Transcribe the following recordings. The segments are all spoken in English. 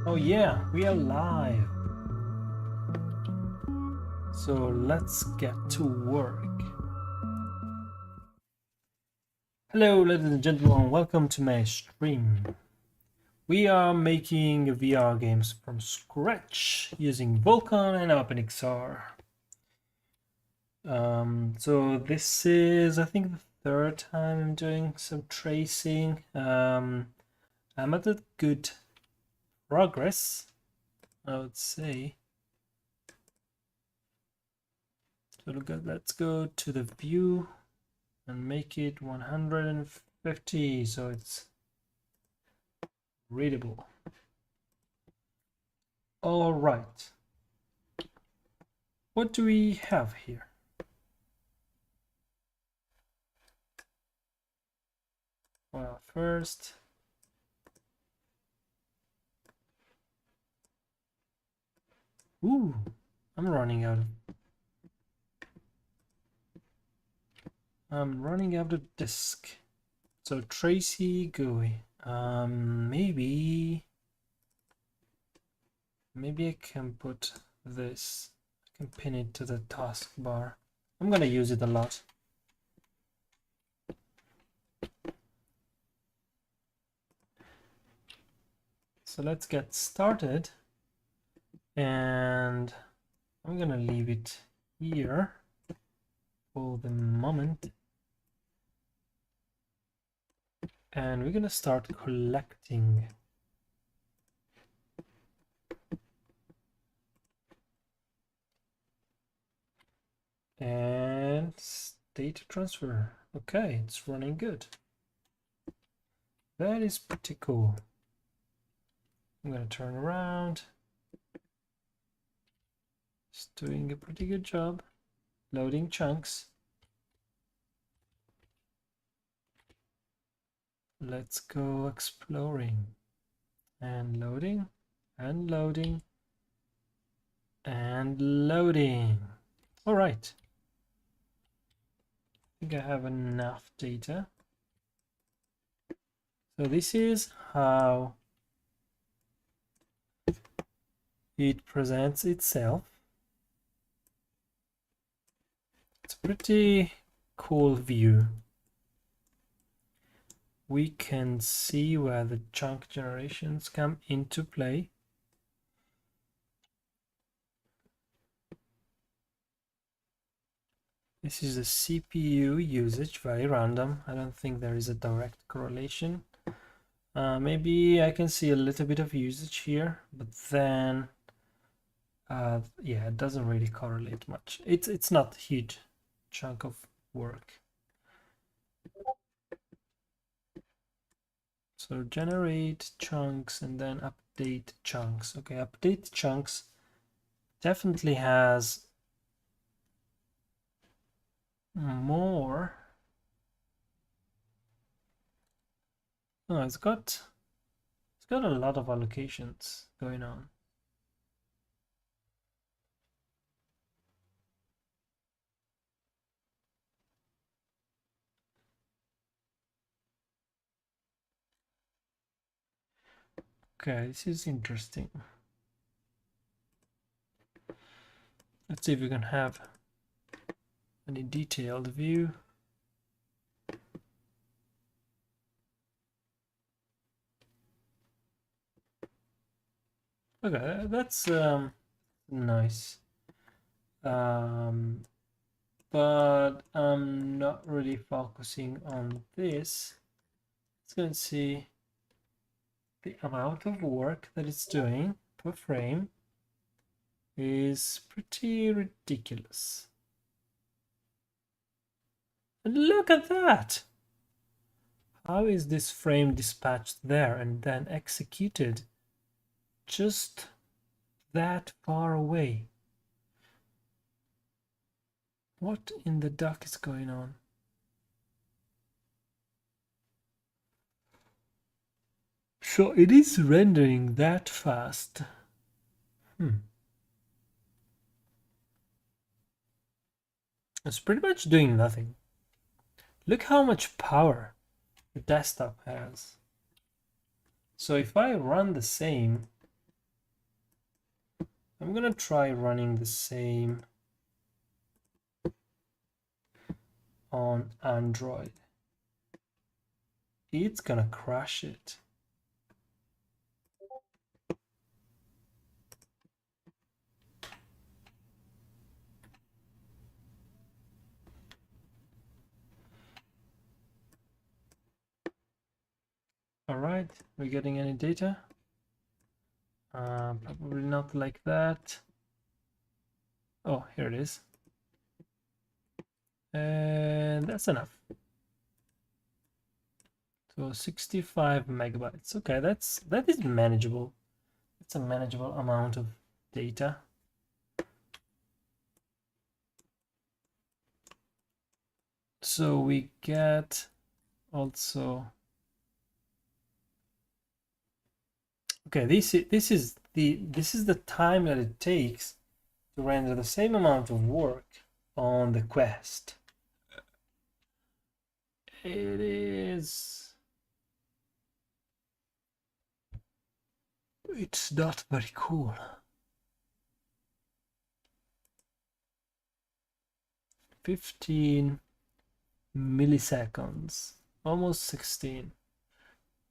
Oh yeah, we are live. So let's get to work. Hello ladies and gentlemen, welcome to my stream. We are making VR games from scratch using Vulkan and OpenXR. So this is, I think, the third time I'm doing some tracing. I'm at a good progress, I would say. So let's go to the view and make it 150 so it's readable. All right. What do we have here? Well, first, ooh, I'm running out of disk. So Tracy GUI. Maybe I can put this. I can pin it to the taskbar. I'm gonna use it a lot. So let's get started, and I'm gonna leave it here for the moment, and we're gonna start collecting. And data transfer. Okay, it's running good. That is pretty cool. I'm gonna turn around. It's doing a pretty good job loading chunks. Let's go exploring and loading and loading and loading. All right. I think I have enough data. So this is how it presents itself. It's a pretty cool view. We can see where the chunk generations come into play. This is the CPU usage, very random. I don't think there is a direct correlation. Maybe I can see a little bit of usage here, but then yeah, it doesn't really correlate much. It's not a huge chunk of work. So generate chunks and then update chunks. Okay, update chunks definitely has more. Oh, it's got a lot of allocations going on. Okay, this is interesting. Let's see if we can have any detailed view. Okay, that's nice. But I'm not really focusing on this. Let's go and see the amount of work that it's doing per frame is pretty ridiculous. And look at that! How is this frame dispatched there and then executed just that far away? What in the duck is going on? So it is rendering that fast. It's pretty much doing nothing. Look how much power the desktop has. So if I run the same I'm gonna try running the same on Android. It's gonna crash it. All right, we're getting any data? Probably not like that. Oh, here it is. And that's enough. So 65 megabytes. Okay, that is manageable. It's a manageable amount of data. So we get also, okay, this is the time that it takes to render the same amount of work on the Quest. It's not very cool. 15 milliseconds, almost 16.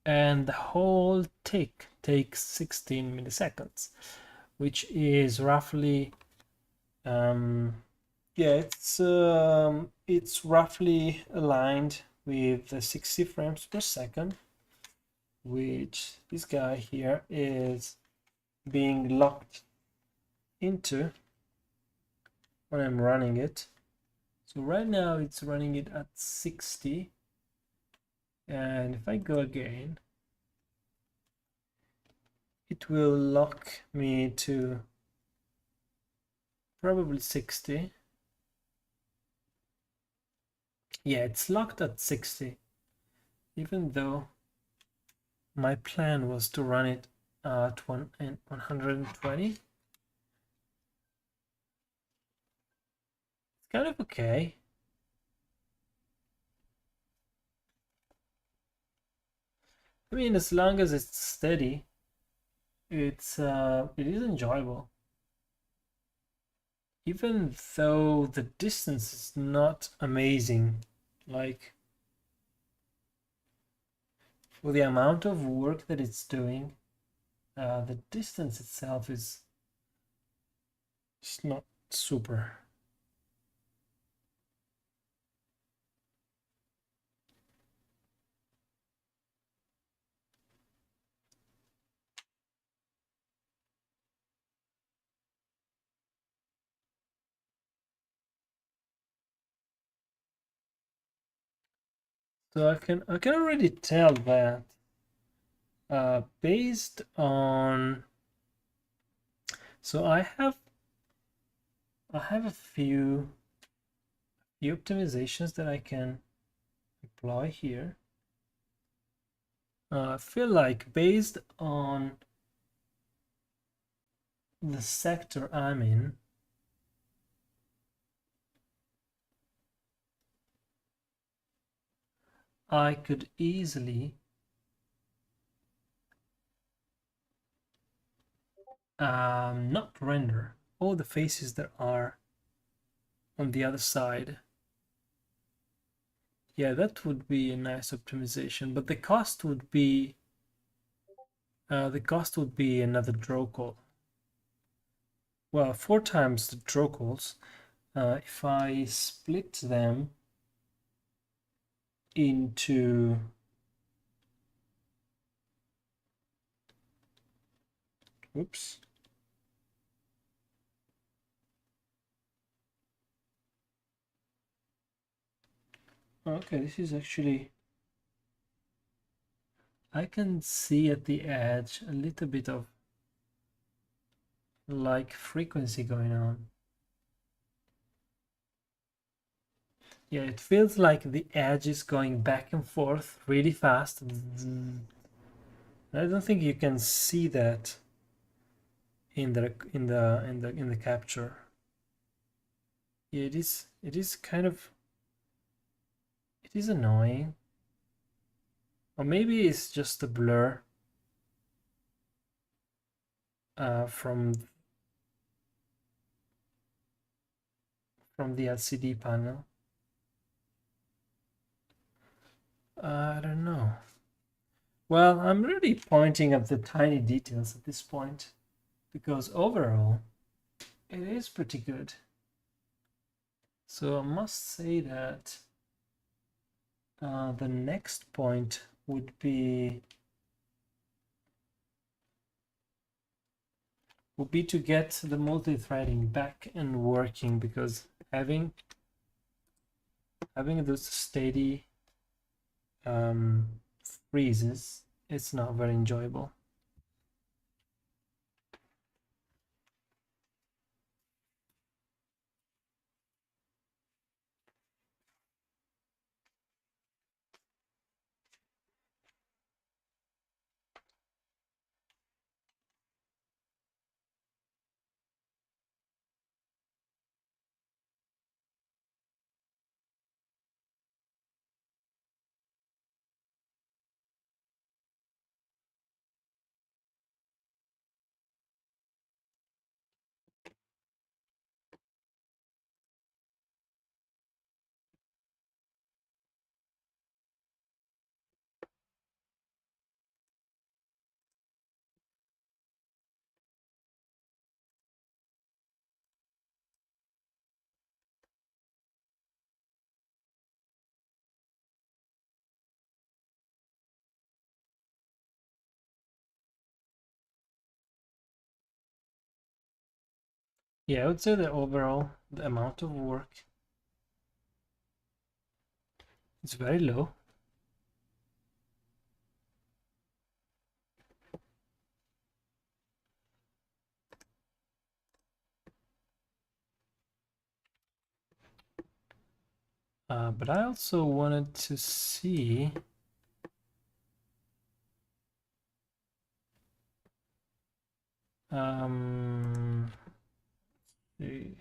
And the whole tick takes 16 milliseconds, which is roughly yeah, it's roughly aligned with the 60 frames per second, which this guy here is being locked into when I'm running it. So right now it's running it at 60, and if I go again, it will lock me to probably 60. Yeah, it's locked at 60, even though my plan was to run it at 120. It's kind of okay. I mean, as long as it's steady, it is enjoyable. Even though the distance is not amazing, like for the amount of work that it's doing, the distance itself is not super. So I can already tell that based on, so I have a few optimizations that I can employ here. I feel like based on the sector I'm in, I could easily not render all the faces that are on the other side. Yeah, that would be a nice optimization, but the cost would be another draw call. Well, 4 times the draw calls. If I split them into oops. Okay, this is actually, I can see at the edge a little bit of like frequency going on. Yeah, it feels like the edge is going back and forth really fast. I don't think you can see that in the capture. Yeah, it is kind of, it is annoying. Or maybe it's just a blur from from the LCD panel? I don't know. Well, I'm really pointing at the tiny details at this point, because overall, it is pretty good. So I must say that the next point would be to get the multi-threading back and working, because having those steady freezes, it's not very enjoyable. Yeah, I would say that overall the amount of work is very low. But I also wanted to see see.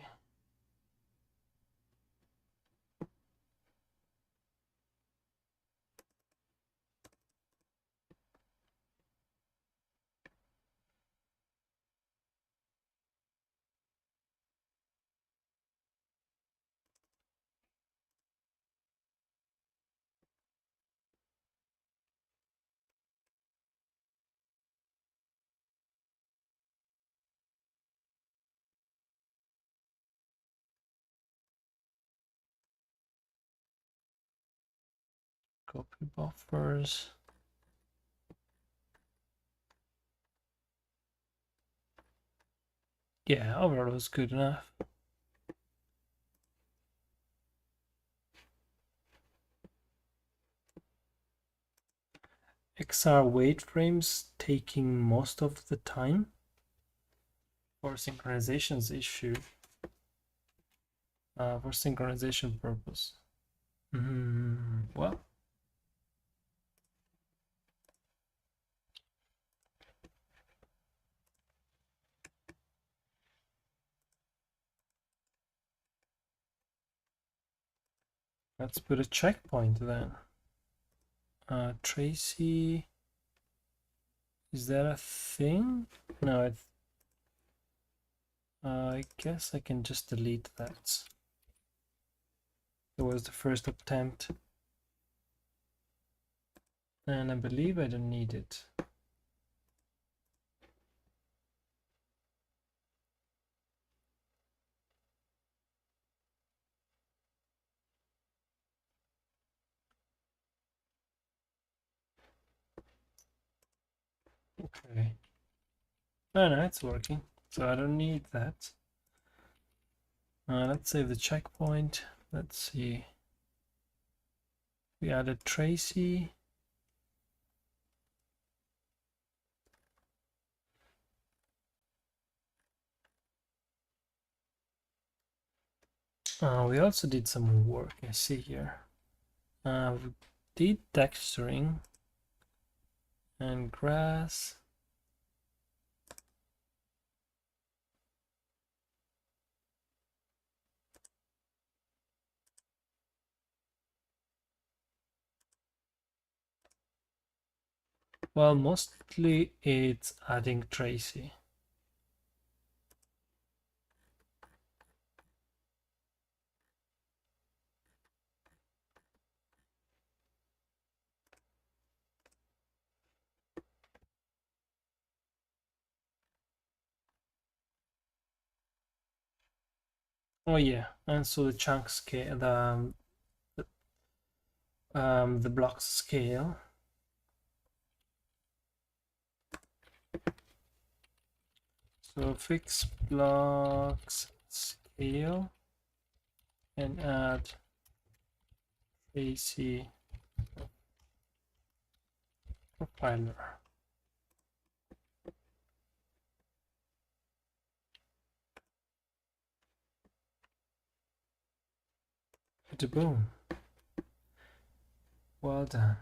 Copy buffers. Yeah, overall was good enough. XR wait frames taking most of the time for synchronization's issue. For synchronization purpose. Well, let's put a checkpoint then. Tracy, is that a thing? No, I guess I can just delete that. It was the first attempt, and I believe I don't need it. Okay. Oh no, it's working, so I don't need that. Let's save the checkpoint. Let's see. We added Tracy. We also did some work, I see here. We did texturing and grass. Well, mostly it's adding Tracy. Oh yeah, and so the chunk scale, the blocks scale. So fix blocks scale and add Tracy profiler. Boom. Well done.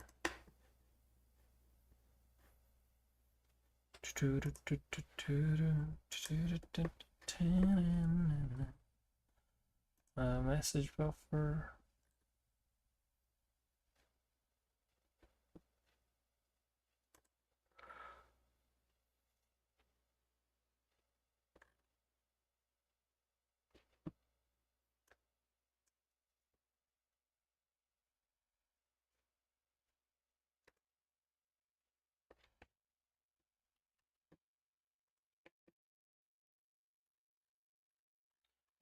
Message buffer.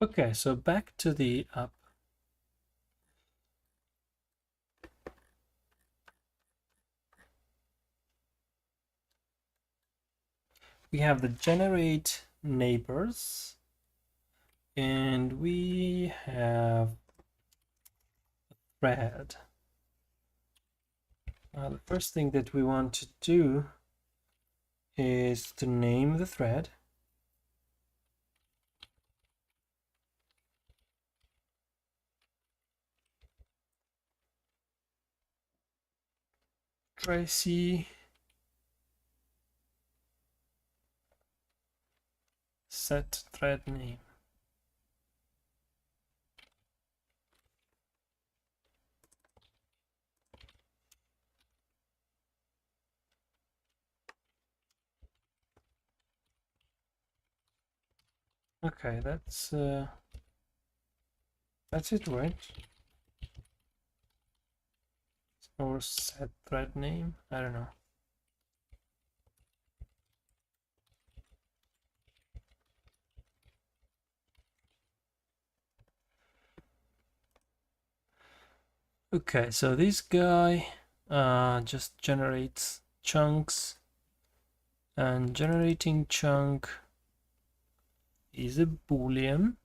Okay, so back to the app. We have the generate neighbors, and we have thread. The first thing that we want to do is to name the thread. Tracy set thread name. Okay, that's it, right? Or set thread name, I don't know. Okay, so this guy just generates chunks, and generating chunk is a boolean.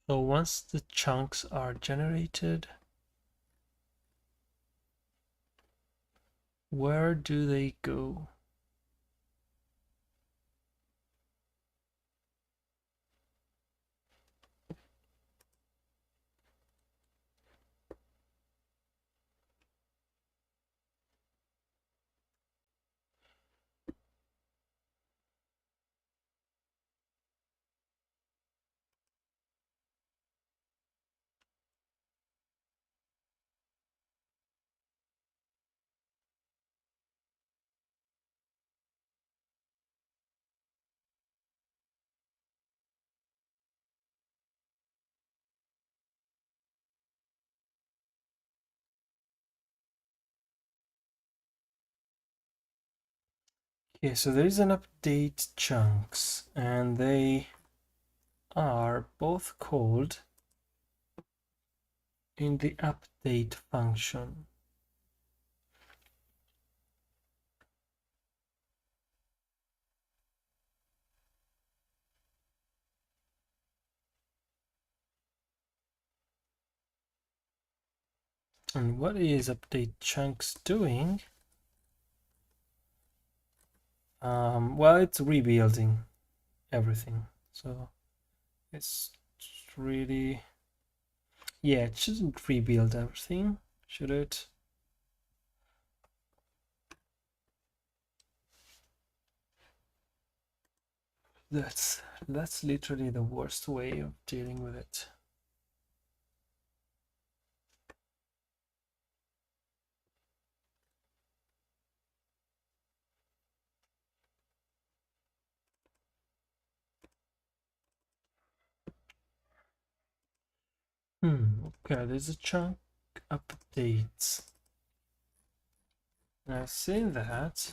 So once the chunks are generated, where do they go? Okay, so there is an update chunks, and they are both called in the update function. And what is update chunks doing? Well, it's rebuilding everything. So it's really, yeah, it shouldn't rebuild everything, should it? That's literally the worst way of dealing with it. Okay, there's a chunk updates. I've seen that.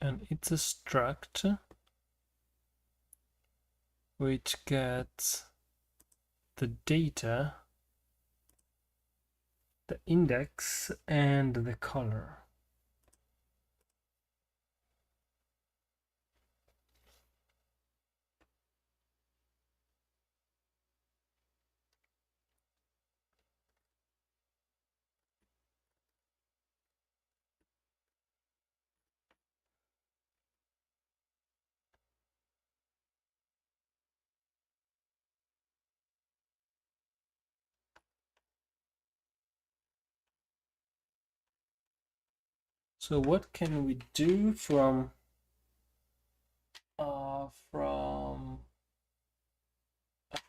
And it's a struct which gets the data, the index, and the color. So what can we do from a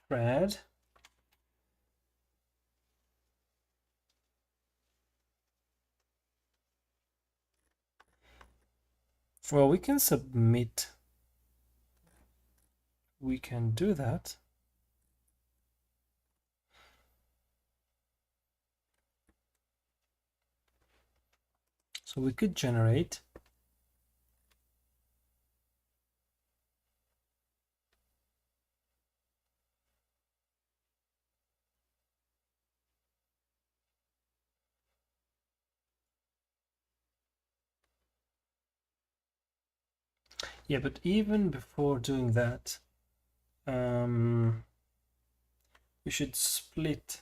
thread? Well, we can submit. We can do that. So we could generate yeah, but even before doing that, we should split.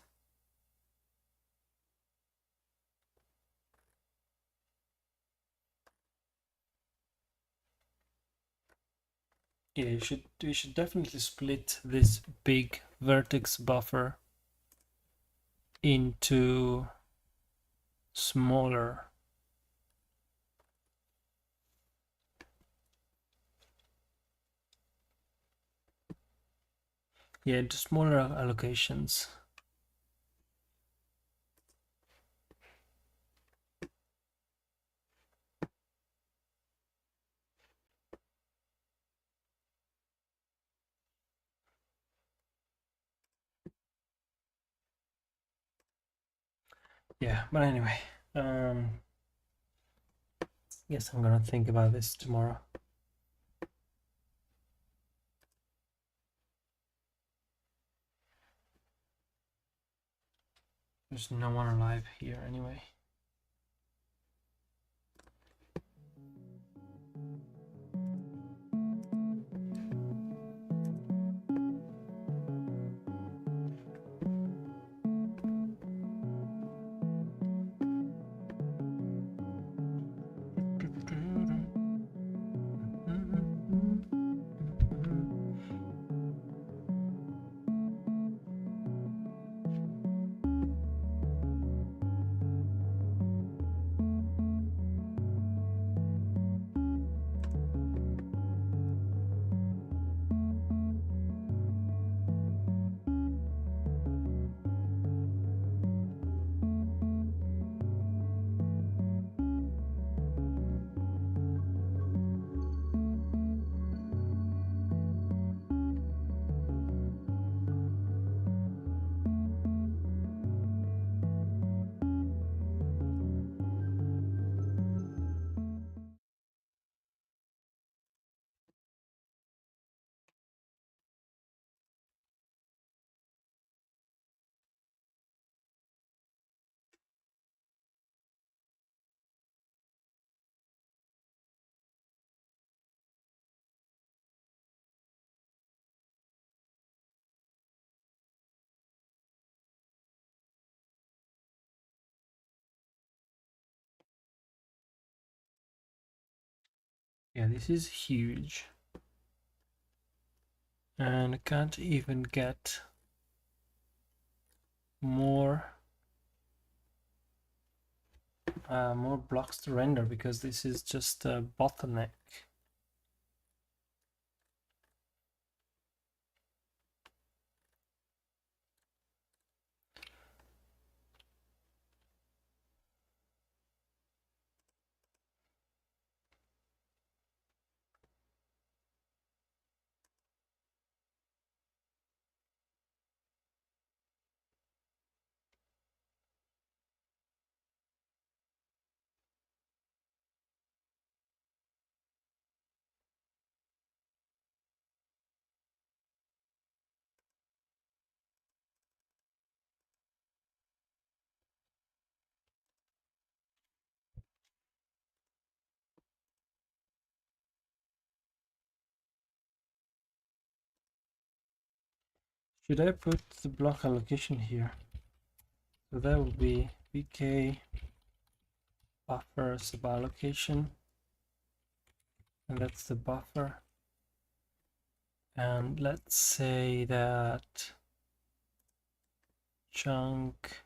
Yeah, we should definitely split this big vertex buffer into smaller. Yeah, into smaller allocations. Yeah, but anyway, guess I'm gonna think about this tomorrow. There's no one alive here anyway. Yeah, this is huge. And I can't even get more more blocks to render because this is just a bottleneck. Should I put the block allocation here? So that would be vk buffer suballocation, and that's the buffer. And let's say that chunk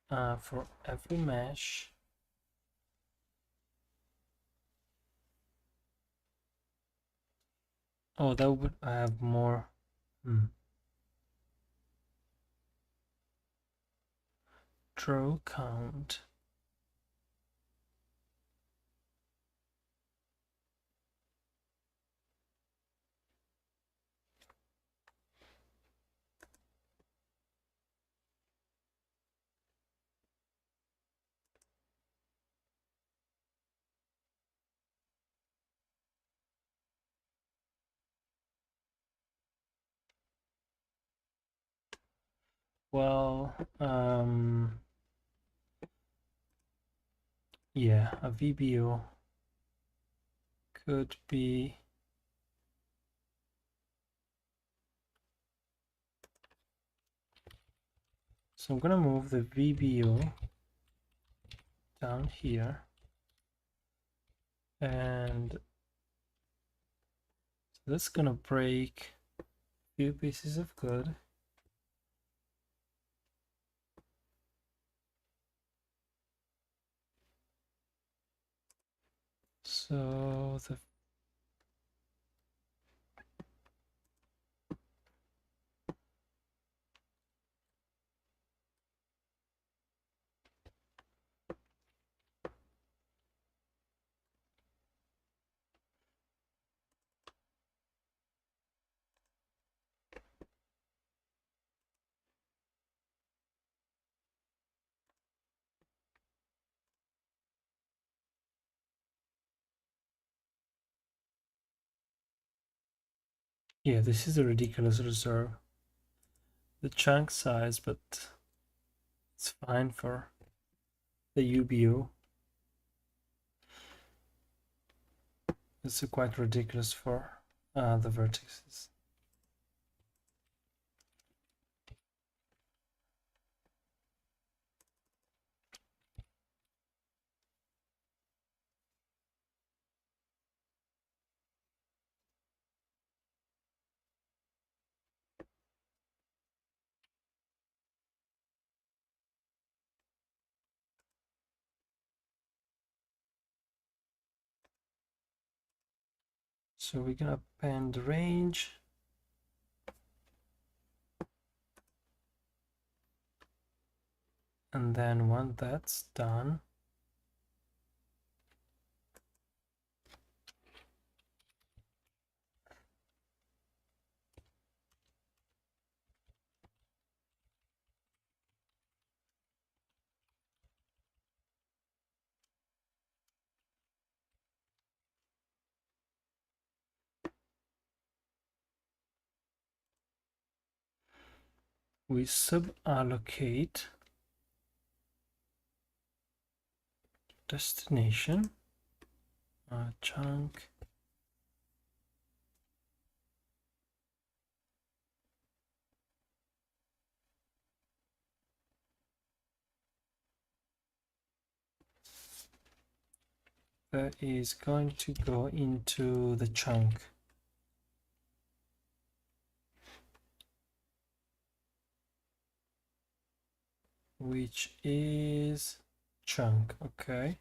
for every mesh that would have more draw count. Well, yeah, a VBO could be so I'm gonna move the VBO down here, and that's gonna break a few pieces of code. So yeah, this is a ridiculous reserve. The chunk size, but it's fine for the UBO. It's quite ridiculous for the vertices. So we're gonna append range. And then once that's done, we suballocate destination chunk that is going to go into the chunk, which is chunk. Okay,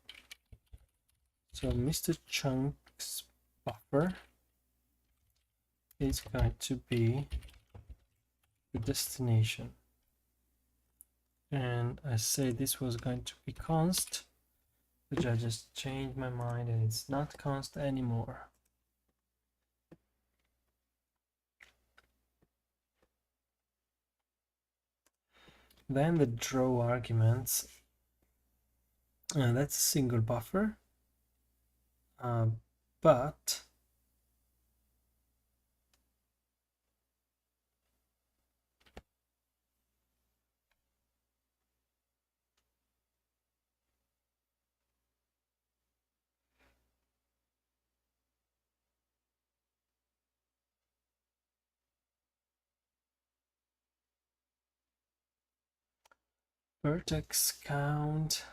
so Mr. Chunk's buffer is going to be the destination, and I say this was going to be const, which I just changed my mind and it's not const anymore. Then the draw arguments, that's a single buffer, but vertex count.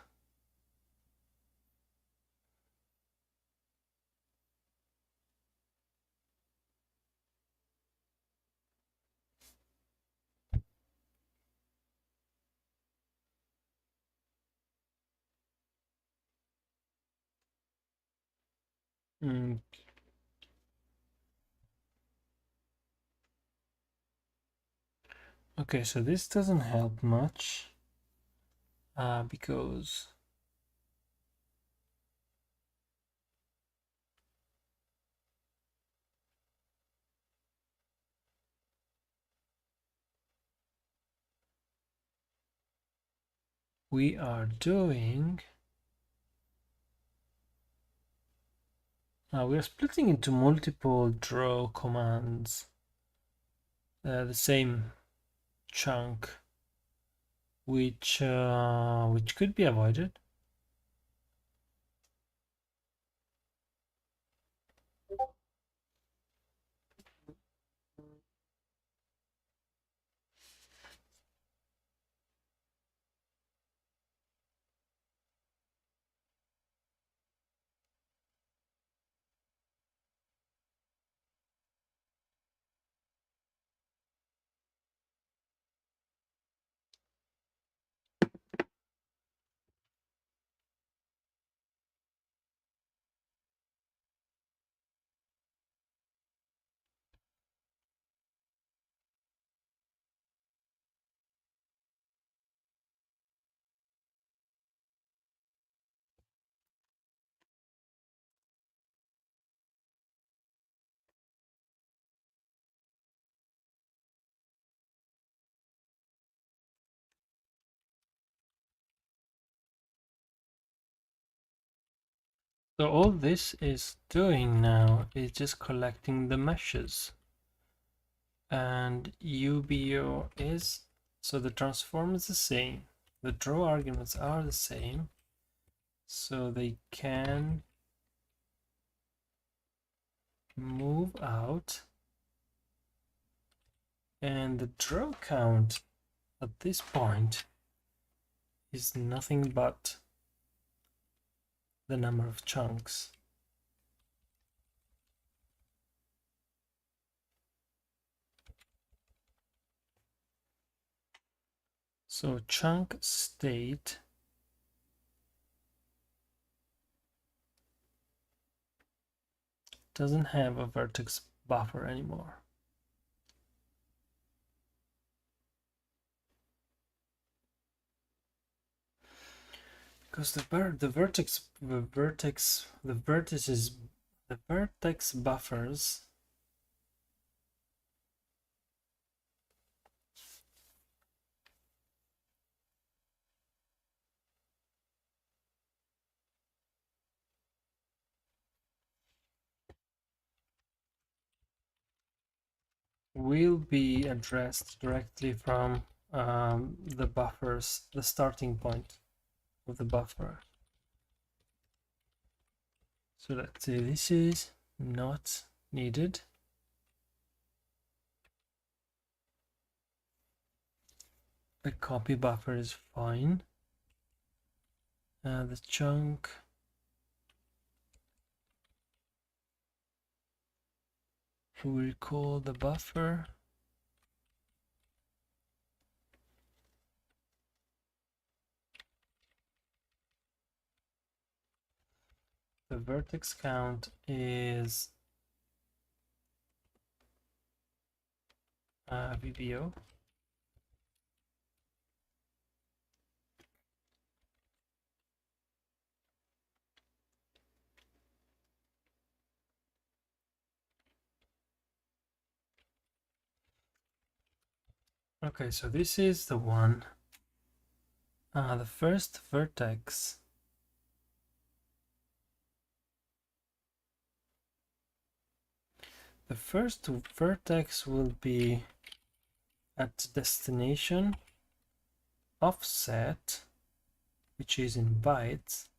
Mm. Okay, so this doesn't help much because we are doing we are splitting into multiple draw commands the same chunk, which could be avoided. So all this is doing now is just collecting the meshes, and UBO is, so the transform is the same, the draw arguments are the same, so they can move out, and the draw count at this point is nothing but the number of chunks. So chunk state doesn't have a vertex buffer anymore. Because the vertex buffers will be addressed directly from the buffers, the starting point of the buffer. So let's say this is not needed. The copy buffer is fine. The chunk will call the buffer. The vertex count is VBO. Okay, so this is the one. The first vertex will be at destination offset, which is in bytes,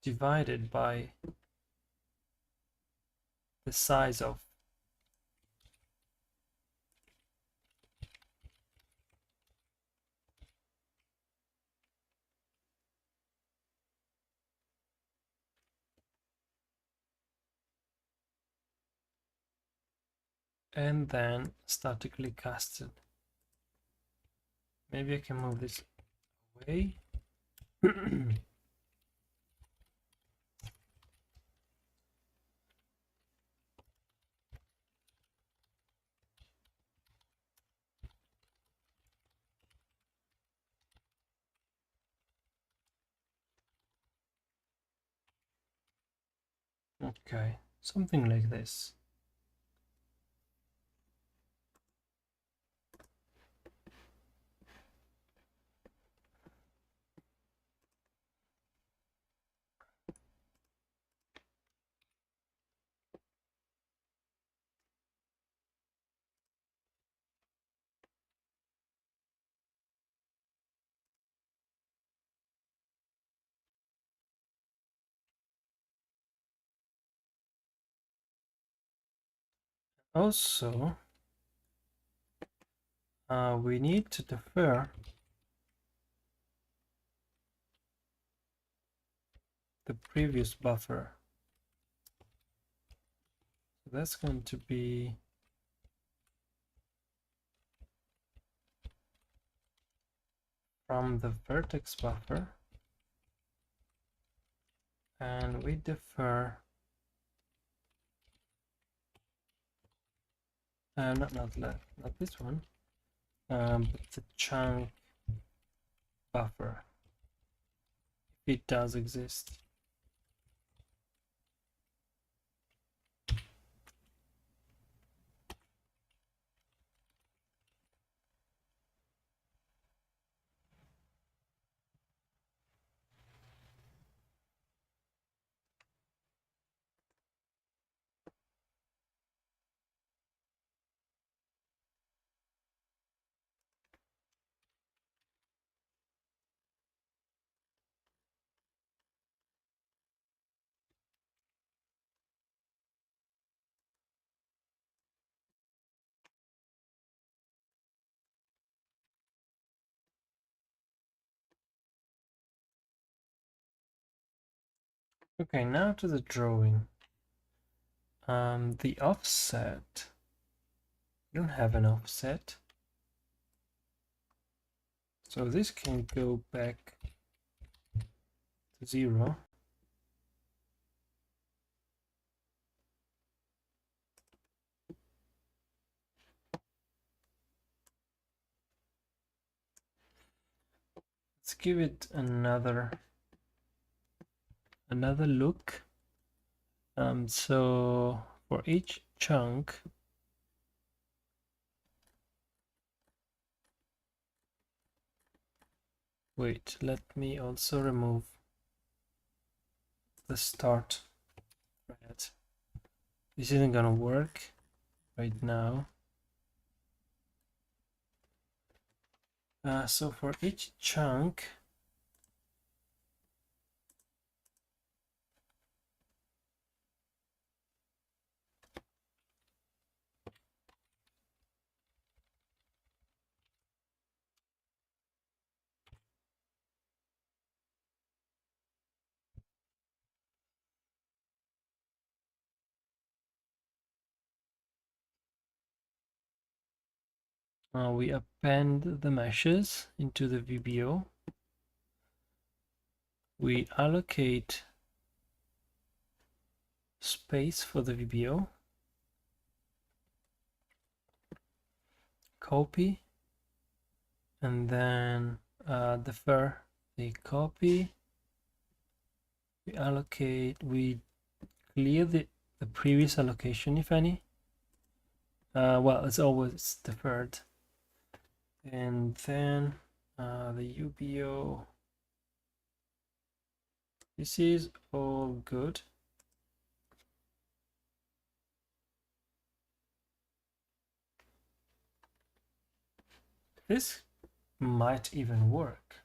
divided by the size of and then statically casted. Maybe I can move this away. Okay, something like this. Also, we need to defer the previous buffer. So that's going to be from the vertex buffer, and we defer not this one, but the chunk buffer, if it does exist. Okay, now to the drawing. The offset. We don't have an offset, so this can go back to 0. Let's give it another look. So for each chunk, wait, let me also remove the start thread. This isn't gonna work right now. So for each chunk, we append the meshes into the VBO. We allocate space for the VBO, copy, and then defer the copy. We allocate, we clear the previous allocation, if any. Well, it's always deferred. And then the UBO. This is all good. This might even work.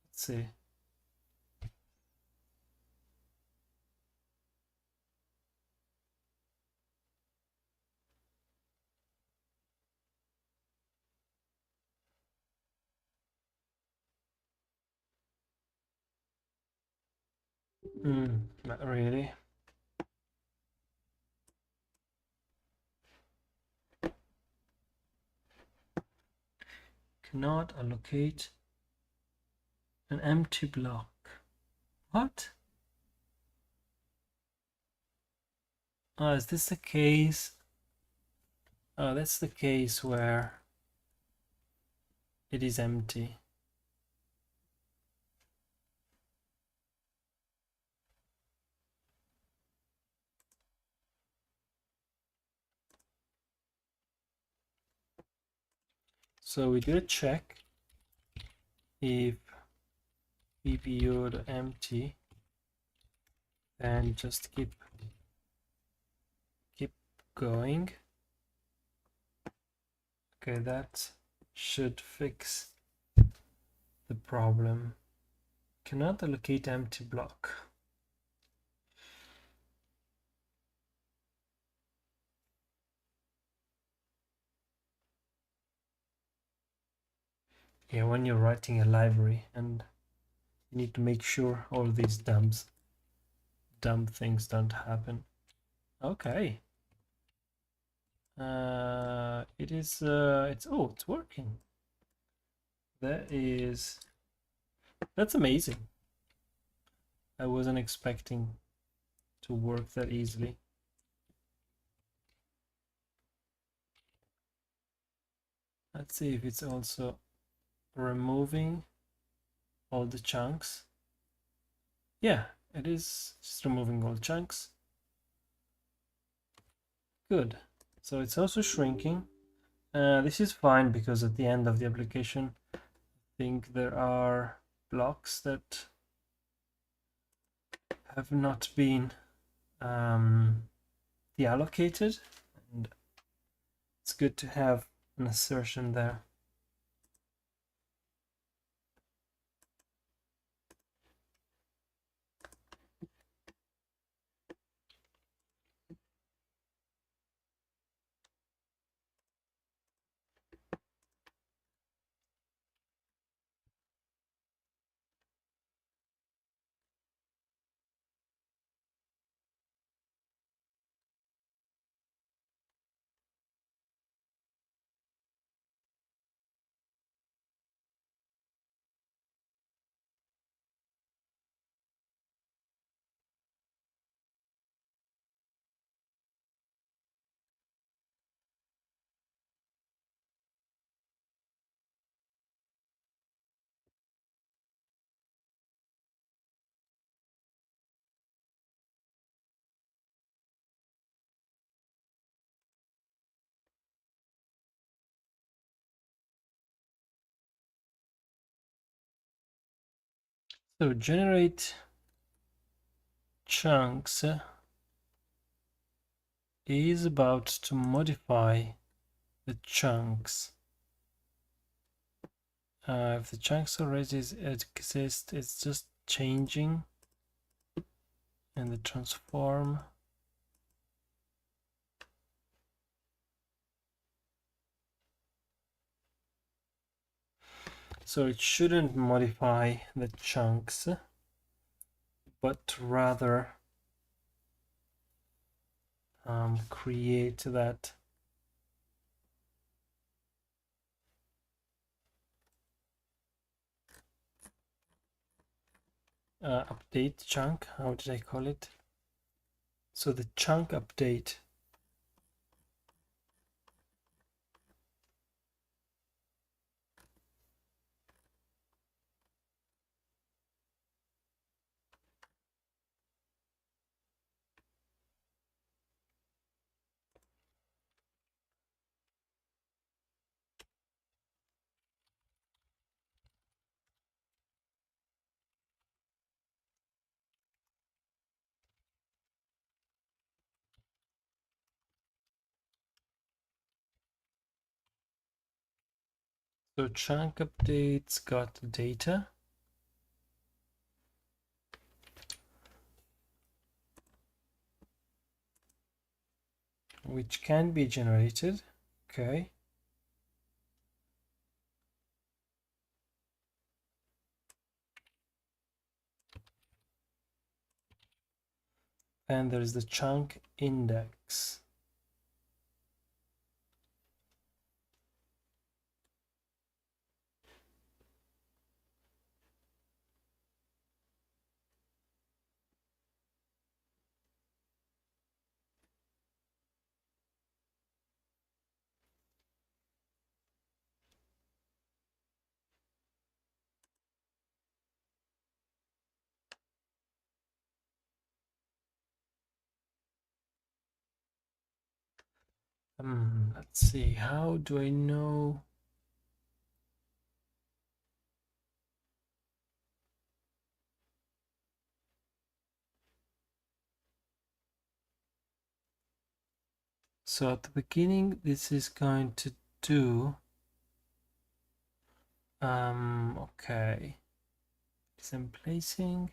Let's see. Not really. Cannot allocate an empty block. What? Oh, is this the case? Oh, that's the case where it is empty. So we do a check if vpu.empty, and just keep going. Okay, that should fix the problem. Cannot allocate empty block. Yeah, when you're writing a library and you need to make sure all these dumb things don't happen. Okay. It's working. That's amazing. I wasn't expecting to work that easily. Let's see if it's also removing all the chunks. Yeah, it is just removing all chunks. Good. So it's also shrinking. This is fine because at the end of the application, I think there are blocks that have not been deallocated, and it's good to have an assertion there. So generate chunks is about to modify the chunks. If the chunks already exist, it's just changing in the transform. So it shouldn't modify the chunks, but rather create that update chunk. How did I call it? So the chunk update. So chunk updates got data, which can be generated. Okay. And there's the chunk index. Let's see, how do I know? So at the beginning, this is going to do, okay, I'm placing.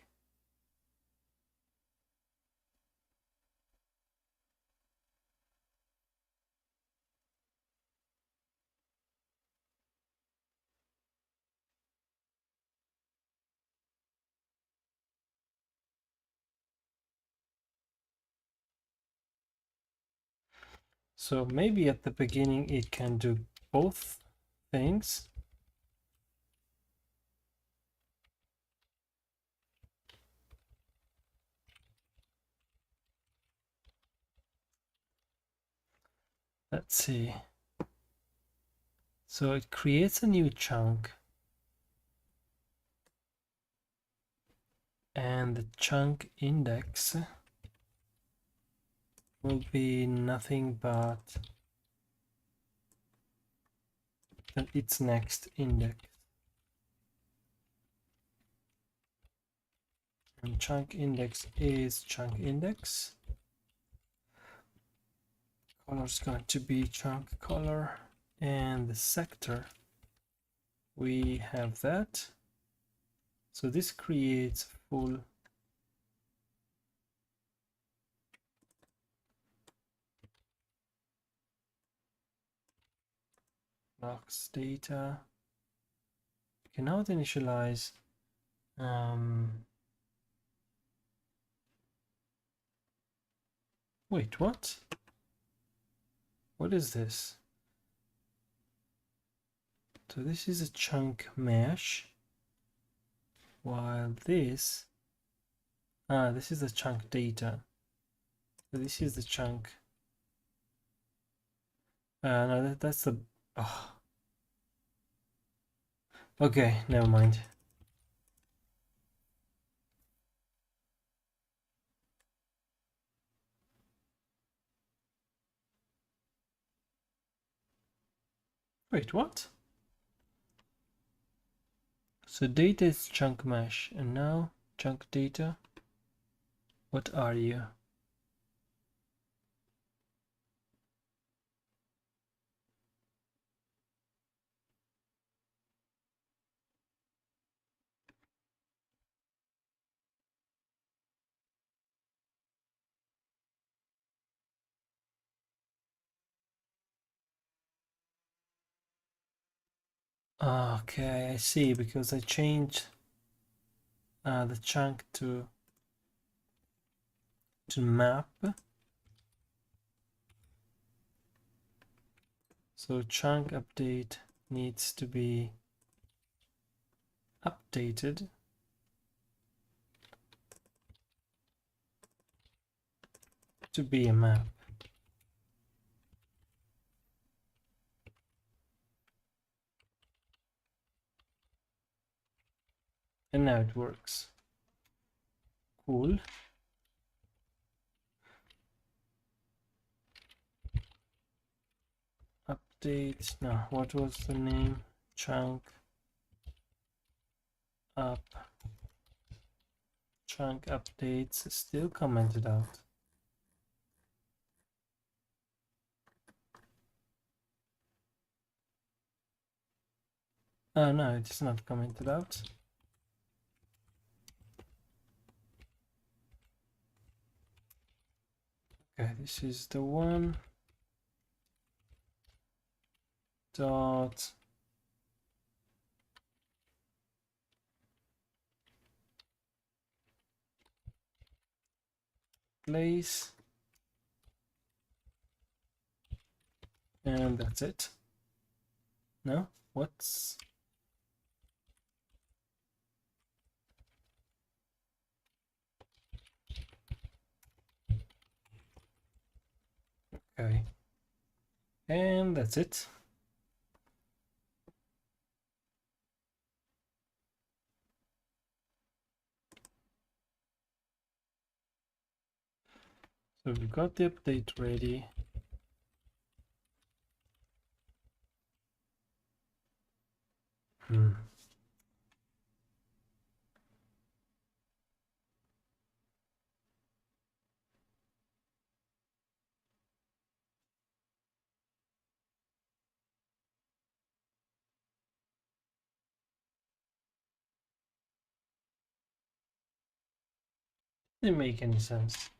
So maybe at the beginning it can do both things. Let's see. So it creates a new chunk, and the chunk index will be nothing but its next index. And chunk index is chunk index. Color is going to be chunk color, and the sector, we have that. So this creates full box data. You cannot initialize wait, what? What is this? So this is a chunk mesh, while this is the chunk data. So this is the chunk. No, that's the. Oh. Okay, never mind. Wait, what? So data is chunk mesh, and now chunk data. What are you? Okay, I see, because I changed the chunk to map. So chunk update needs to be updated to be a map. And now it works. Cool. Update. No, what was the name? Chunk up. Chunk updates still commented out. Oh no, it is not commented out. Okay, this is the one. Dot place, and that's it. No, what's okay, and that's it. So we've got the update ready. Hmm. Didn't make any sense.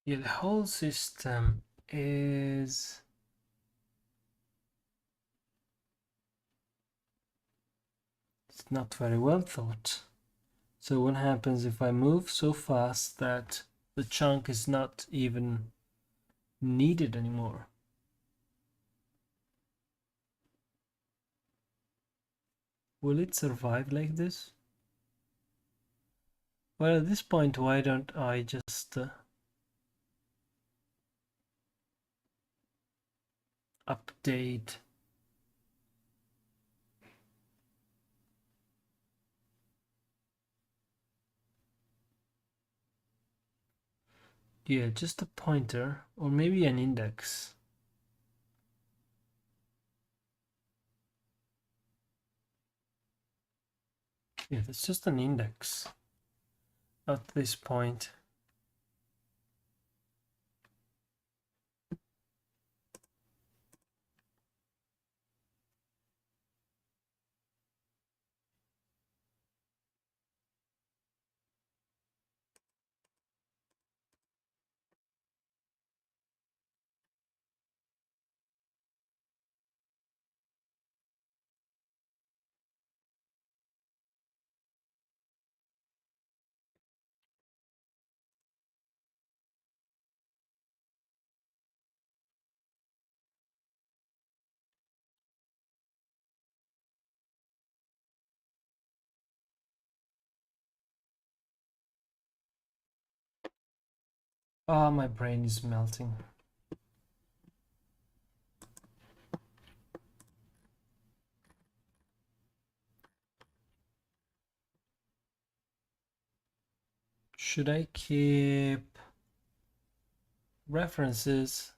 Yeah, the whole system is it's not very well thought. So what happens if I move so fast that the chunk is not even needed anymore? Will it survive like this? Well, at this point, why don't I just update? Yeah, just a pointer or maybe an index. Yeah, that's just an index at this point. Oh, my brain is melting. Should I keep references?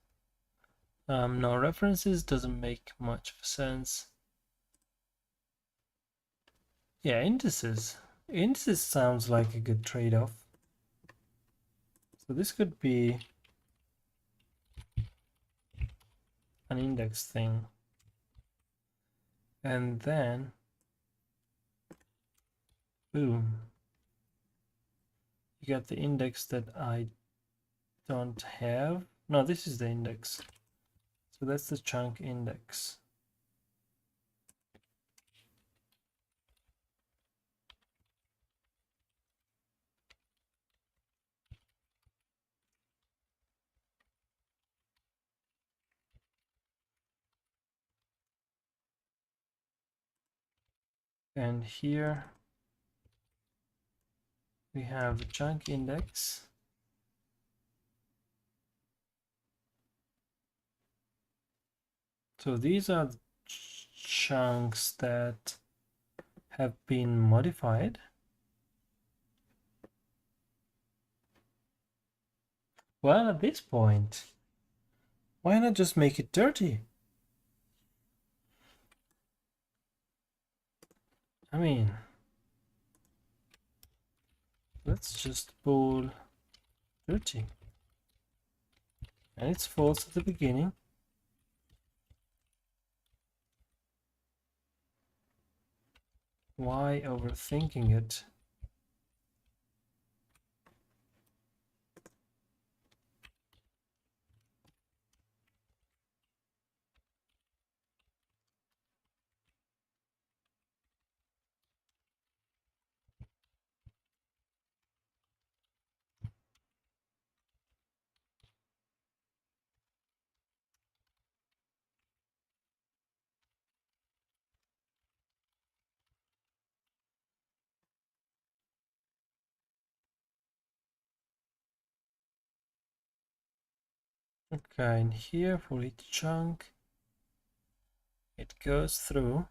No, references doesn't make much sense. Yeah, indices. Indices sounds like a good trade-off. So this could be an index thing. And then, boom. You got the index that I don't have. No, this is the index. So that's the chunk index. And here we have the chunk index. So these are the chunks that have been modified. Well, at this point, why not just make it dirty? I mean, let's just pull dirty. And it's false at the beginning. Why overthinking it? Okay, and here for each chunk, it goes through.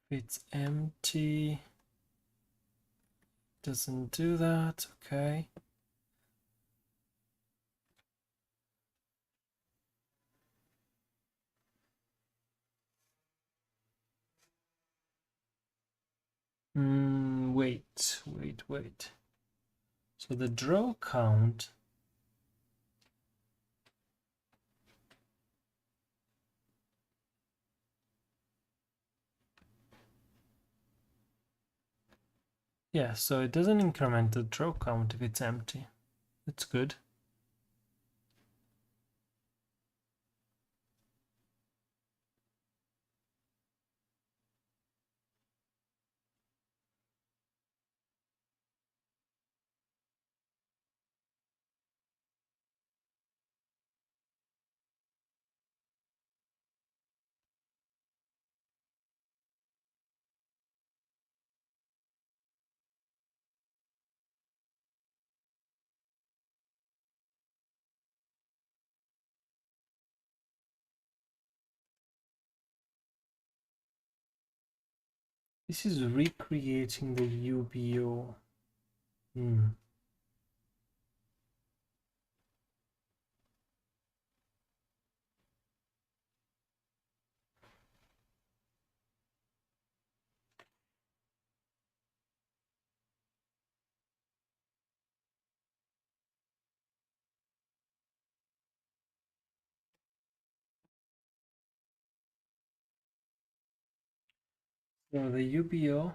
If it's empty, doesn't do that, okay. Wait. So the draw count, yeah, so it doesn't increment the draw count if it's empty. That's good. This is recreating the UBO. So the UBO,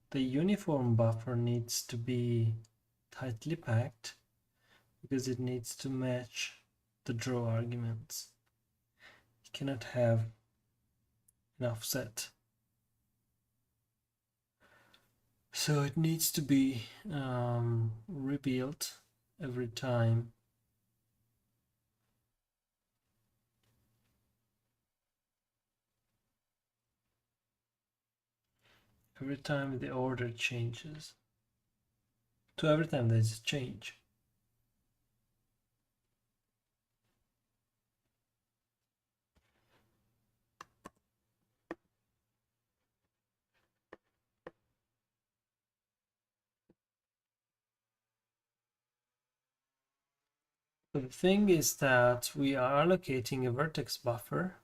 the uniform buffer needs to be tightly packed because it needs to match the draw arguments. You cannot have an offset. So it needs to be rebuilt every time. Every time the order changes. So every time there's a change. So the thing is that we are allocating a vertex buffer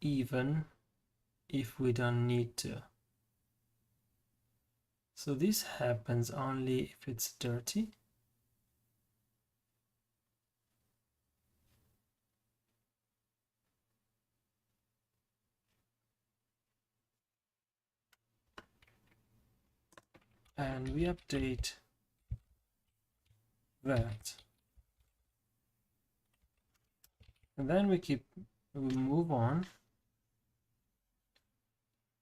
even if we don't need to. So this happens only if it's dirty. And we update that. And then we move on.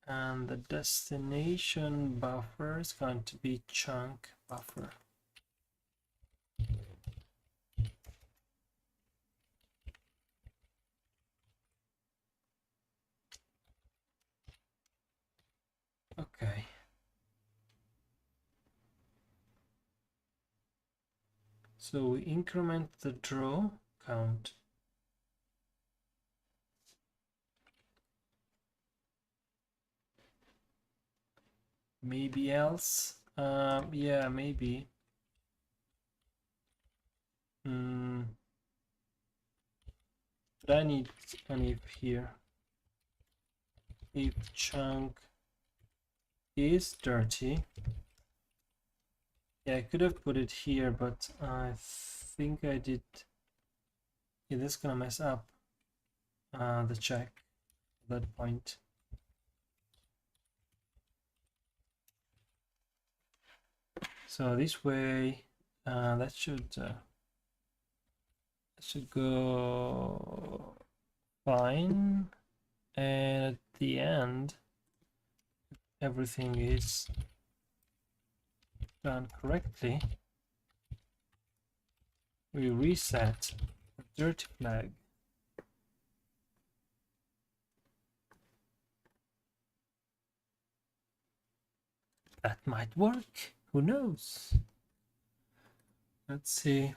And the destination buffer is going to be chunk buffer. Okay. So we increment the draw count. Maybe else. Yeah, maybe. But I need an if here. If chunk is dirty. Yeah, I could have put it here, but I think I did. Yeah, this is gonna mess up the check at that point. So this way, that should go fine, and at the end, everything is done correctly. We reset the dirty flag. That might work. Who knows? Let's see.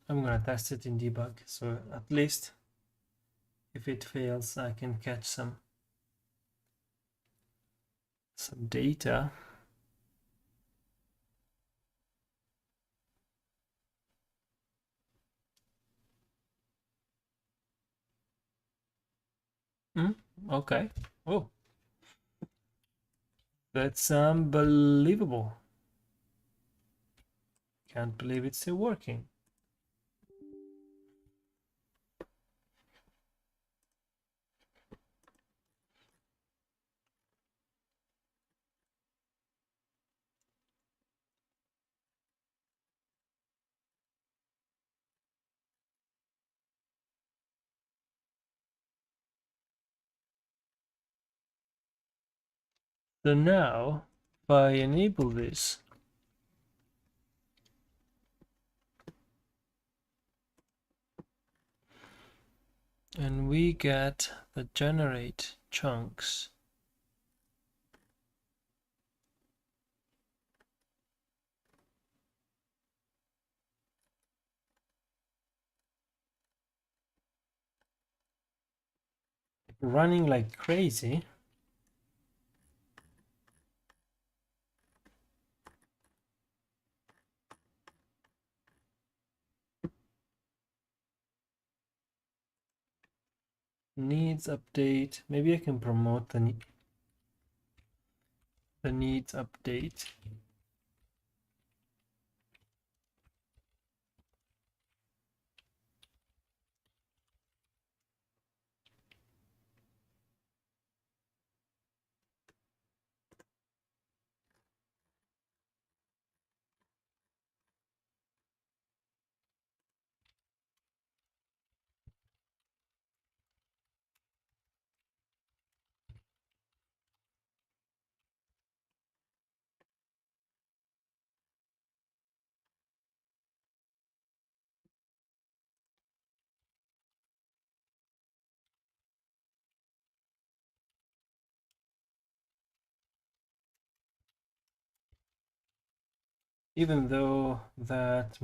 I'm gonna test it in debug, so at least if it fails, I can catch some data. Okay. Oh, that's unbelievable. Can't believe it's still working. So now, if I enable this, and we get the generate chunks. Running like crazy. Needs update. Maybe I can promote the needs update. Even though that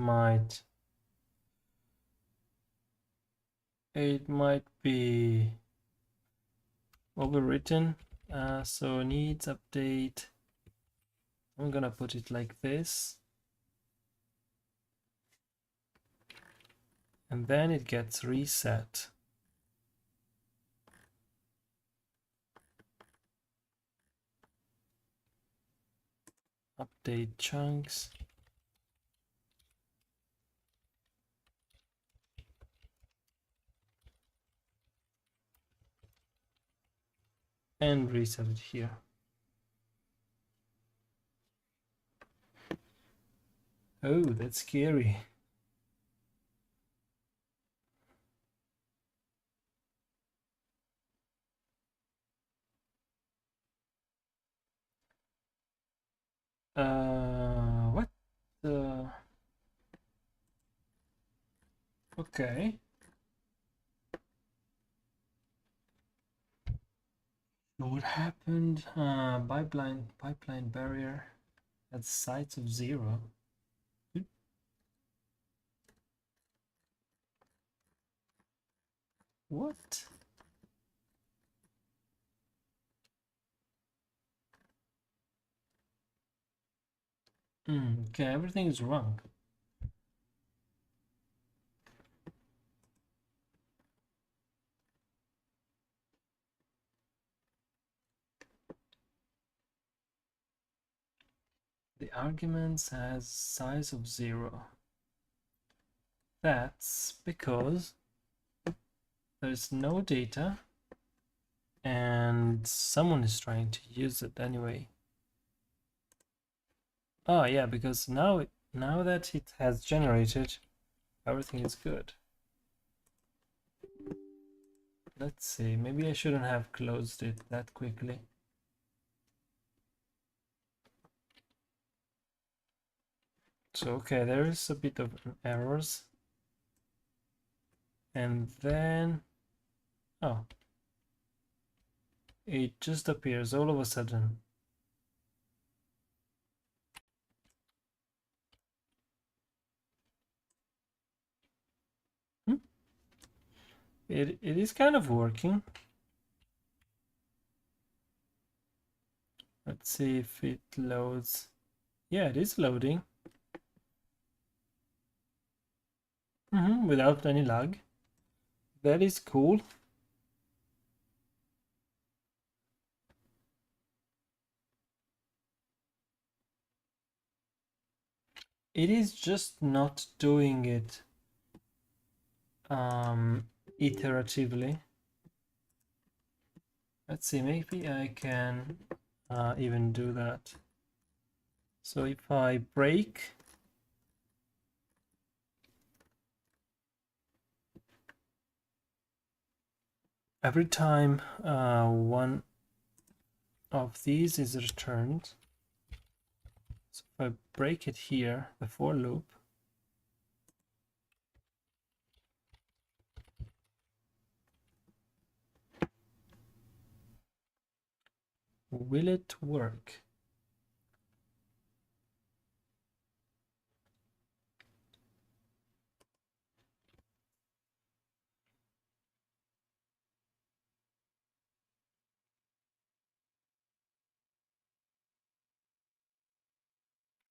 it might be overwritten. So needs update. I'm gonna put it like this. And then it gets reset. Update chunks. And reset it here. Oh, that's scary. What? Okay. What happened? Pipeline barrier at sites of 0. What? Okay, everything is wrong. The arguments has size of 0. That's because there's no data and someone is trying to use it anyway. Oh yeah, because now that it has generated, everything is good. Let's see, maybe I shouldn't have closed it that quickly. So okay, there is a bit of errors. and then, oh, it just appears all of a sudden. Hmm? It is kind of working. Let's see if it loads. Yeah, it is loading. Without any lag. That is cool. It is just not doing it iteratively. Let's see, maybe I can even do that. So if I break, every time one of these is returned, so if I break it here, the for loop, will it work?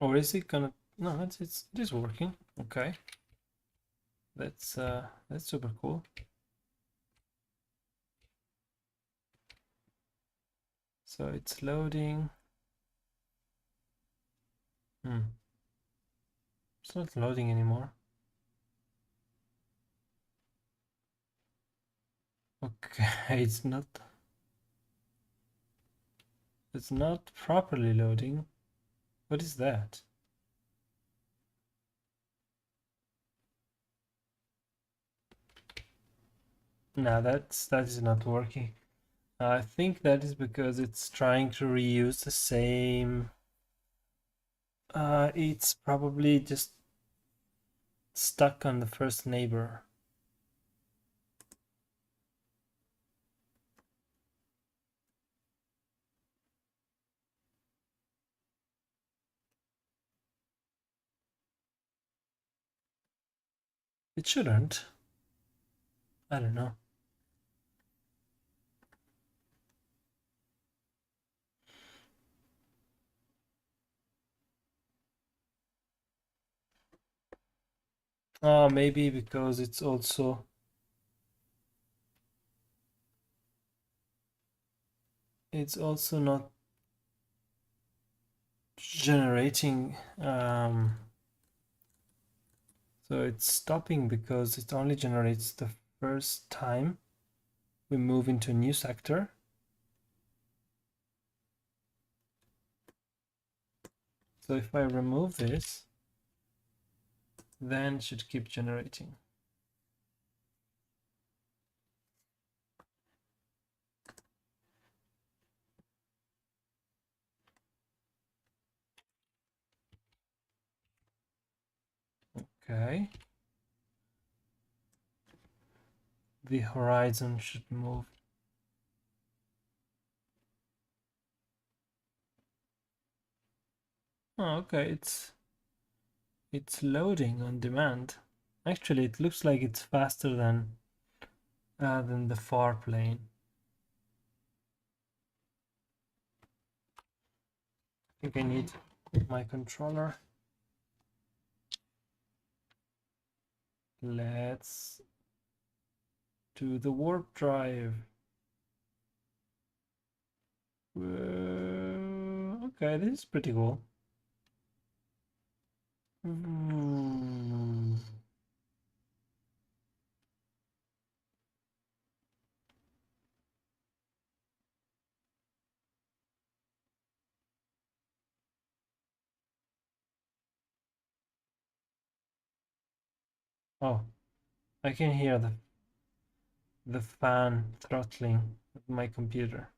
Or is it gonna? No, it is working. Okay, that's super cool. So it's loading. It's not loading anymore. Okay, it's not properly loading. What is that? No, that is not working. I think that is because it's trying to reuse the same. It's probably just stuck on the first neighbor. It shouldn't. I don't know. Oh, maybe because it's also not generating. So it's stopping because it only generates the first time we move into a new sector. So if I remove this, then it should keep generating. Okay. The horizon should move. Oh, okay, it's loading on demand. Actually, it looks like it's faster than the far plane. I think I need my controller. Let's do the warp drive. Okay, this is pretty cool. Oh, I can hear the fan throttling of my computer.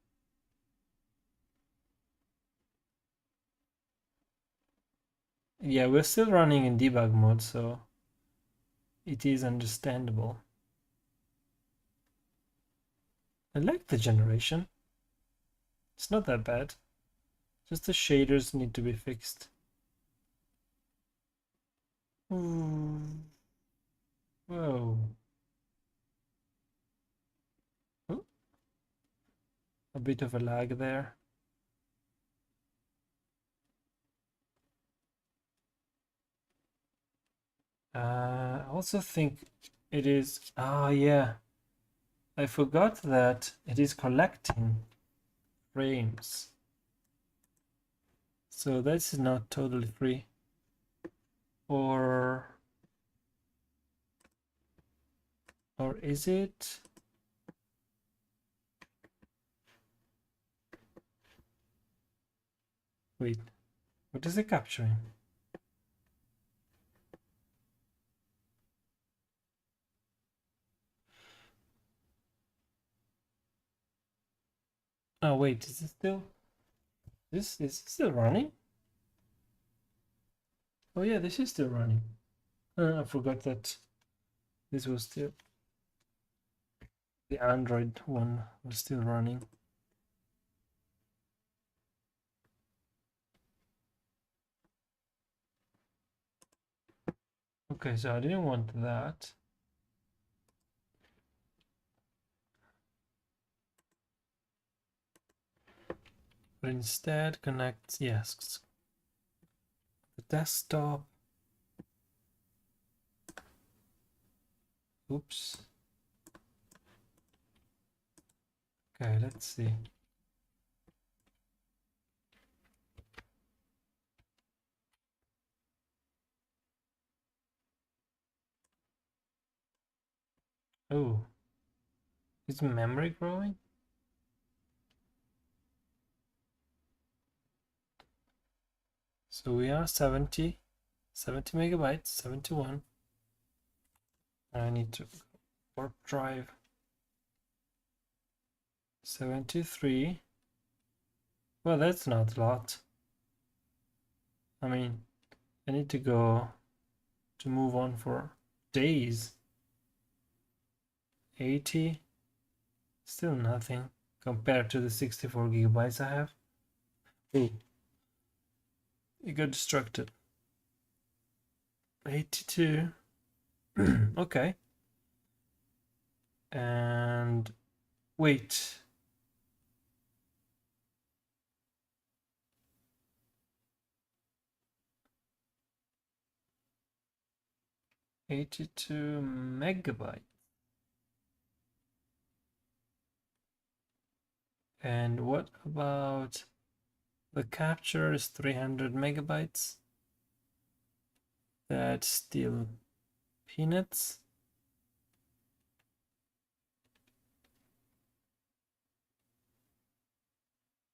Yeah, we're still running in debug mode, so it is understandable. I like the generation. It's not that bad. Just the shaders need to be fixed. Whoa. Oh, a bit of a lag there. I also think it is. Ah, yeah. I forgot that it is collecting frames. So this is not totally free. Or is it? Wait, what is it capturing? Oh wait, is it still? This is still running? Oh yeah, this is still running. I forgot that this was still the Android one was still running. Okay, so I didn't want that. But instead connect, yes, the desktop. Oops. Okay, let's see. Oh, is memory growing? So we are 70 megabytes, 71. I need to warp drive 73. Well, that's not a lot. I mean, I need to move on for days. 80, still nothing compared to the 64 gigabytes I have. Oh, it got distracted. 82. Okay. And wait. $82 megabytes. And what about the capture is 300 megabytes? That's still peanuts.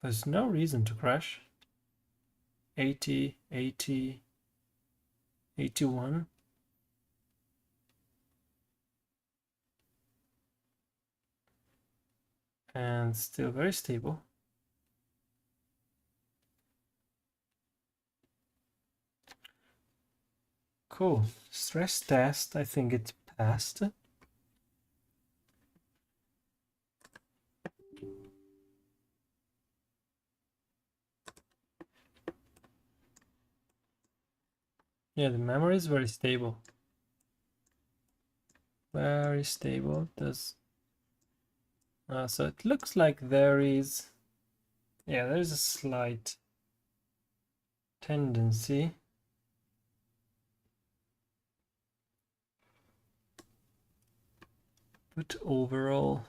There's no reason to crash. 80, 80, 81. And still very stable. Cool. Stress test, I think it passed. Yeah, the memory is very stable. Very stable. So it looks like there's a slight tendency. But overall,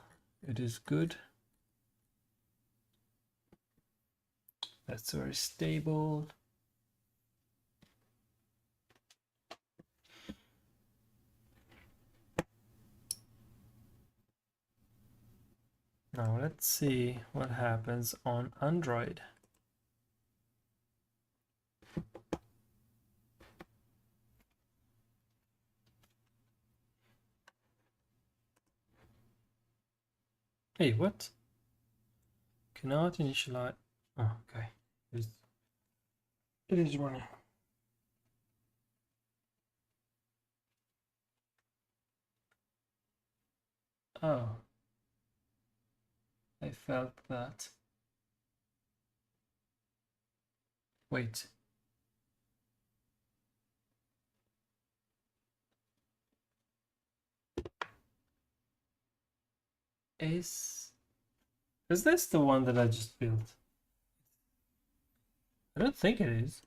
it is good. That's very stable. Now let's see what happens on Android. Hey, what? Cannot initialize. Oh, okay. It is running. Oh. I felt that. Wait. Is this the one that I just built? I don't think it is.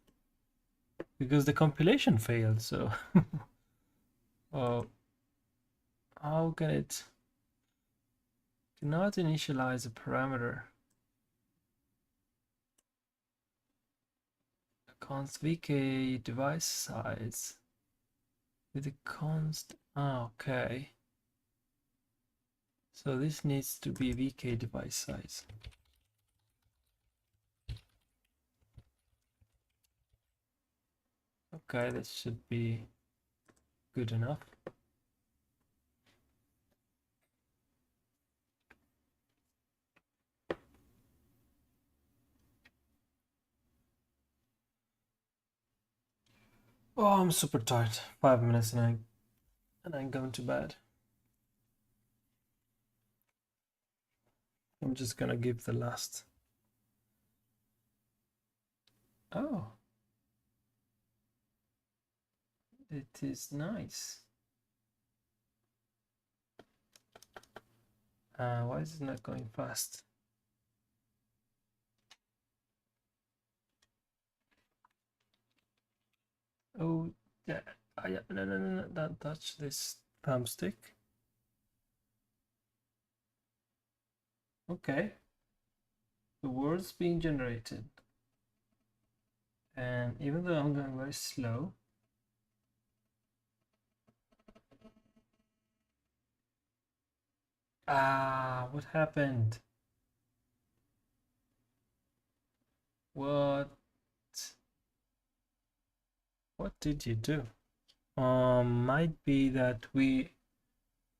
Because the compilation failed, so oh, how can it cannot initialize a parameter? Const vk device size with a const. Okay. So this needs to be vk device size. Okay, this should be good enough. Oh, I'm super tired. 5 minutes and I'm going to bed. I'm just gonna give the last. Oh, it is nice. Why is it not going fast? Oh, yeah. No, don't touch this thumbstick. Okay. The word's being generated. And even though I'm going very slow, what happened? What did you do? Might be that we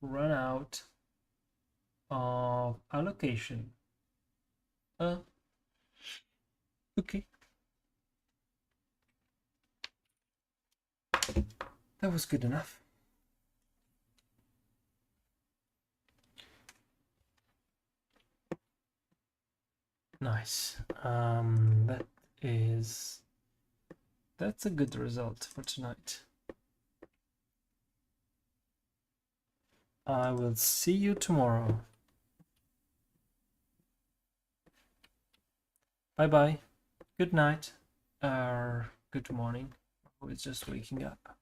run out of allocation. Okay. That was good enough. Nice. That's a good result for tonight. I will see you tomorrow. Bye bye. Good night. Or good morning. Who is just waking up.